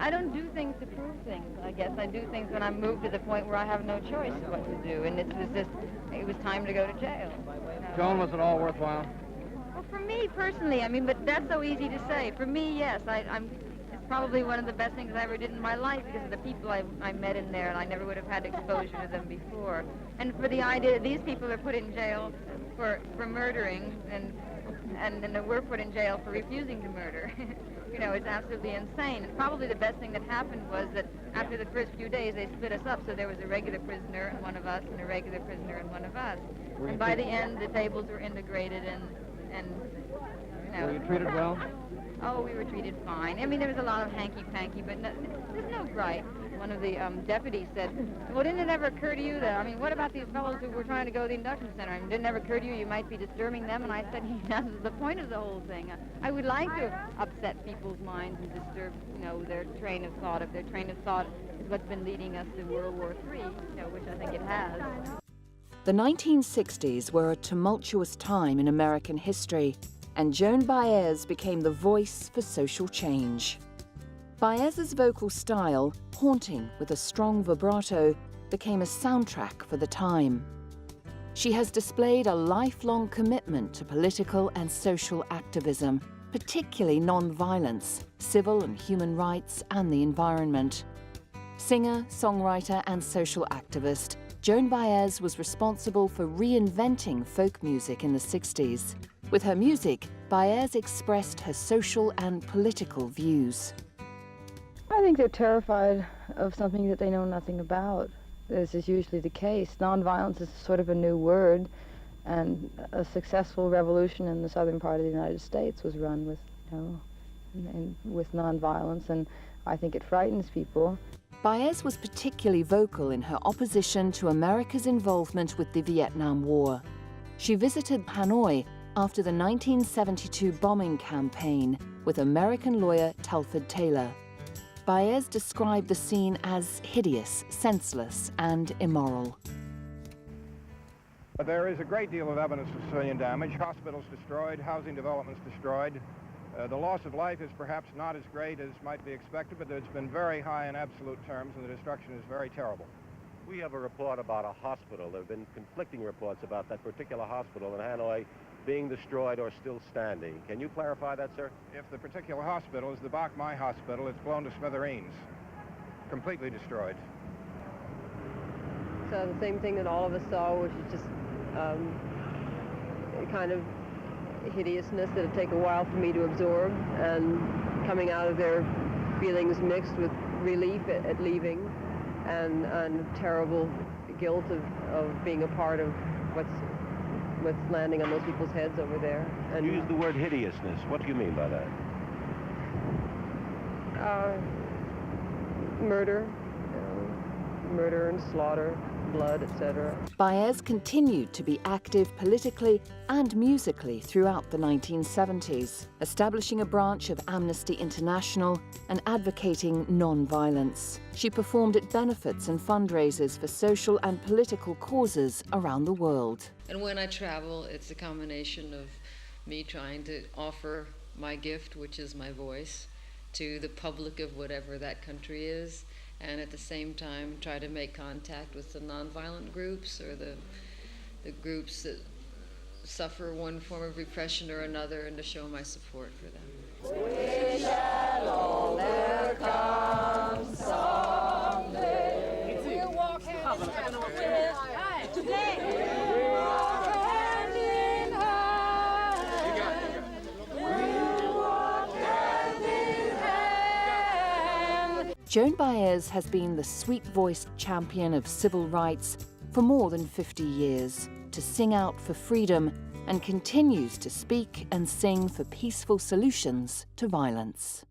I don't do things to prove things, I guess. I do things when I'm moved to the point where I have no choice what to do, and it was time to go to jail. Joan, was it all worthwhile? Well, for me personally, I mean, but that's so easy to say. For me, yes, it's probably one of the best things I ever did in my life because of the people I met in there, and I never would have had exposure to them before. And for the idea that these people are put in jail for murdering, and then we're put in jail for refusing to murder. You know, it's absolutely insane. And probably the best thing that happened was that after the first few days, they split us up, so there was a regular prisoner and one of us, and a regular prisoner and one of us. And by the end, the tables were integrated, and you know. Were you treated well? Oh, we were treated fine. I mean, there was a lot of hanky-panky, but there's no gripe. One of the deputies said, well, didn't it ever occur to you that, I mean, what about these fellows who were trying to go to the induction center? I mean, didn't it ever occur to you you might be disturbing them? And I said, that's the point of the whole thing. I would like to upset people's minds and disturb, you know, their train of thought. If their train of thought is what's been leading us to World War III, you know, which I think it has. The 1960s were a tumultuous time in American history, and Joan Baez became the voice for social change. Baez's vocal style, haunting with a strong vibrato, became a soundtrack for the time. She has displayed a lifelong commitment to political and social activism, particularly non-violence, civil and human rights, and the environment. Singer, songwriter, and social activist, Joan Baez was responsible for reinventing folk music in the 60s. With her music, Baez expressed her social and political views. I think they're terrified of something that they know nothing about. This is usually the case. Nonviolence is sort of a new word, and a successful revolution in the southern part of the United States was run with, you know, with nonviolence, and I think it frightens people. Baez was particularly vocal in her opposition to America's involvement with the Vietnam War. She visited Hanoi after the 1972 bombing campaign with American lawyer Telford Taylor. Baez described the scene as hideous, senseless, and immoral. There is a great deal of evidence of civilian damage. Hospitals destroyed, housing developments destroyed. The loss of life is perhaps not as great as might be expected, but it's been very high in absolute terms, and the destruction is very terrible. We have a report about a hospital. There have been conflicting reports about that particular hospital in Hanoi being destroyed or still standing. Can you clarify that, sir? If the particular hospital is the Bach Mai Hospital, it's blown to smithereens, completely destroyed. So the same thing that all of us saw, which is just kind of hideousness that would take a while for me to absorb, and coming out of there feelings mixed with relief at leaving and terrible guilt of being a part of what's landing on those people's heads over there. And you use the word hideousness. What do you mean by that? Murder, murder and slaughter, blood, etc. Baez continued to be active politically and musically throughout the 1970s, establishing a branch of Amnesty International and advocating non-violence. She performed at benefits and fundraisers for social and political causes around the world. And when I travel, it's a combination of me trying to offer my gift, which is my voice, to the public of whatever that country is, and at the same time try to make contact with the nonviolent groups or the groups that suffer one form of repression or another, and to show my support for them. We shall all overcome someday. We'll walk hand in hand today. We'll walk hand in hand. We'll walk hand in hand. Joan Baez has been the sweet-voiced champion of civil rights for more than 50 years, to sing out for freedom, and continues to speak and sing for peaceful solutions to violence.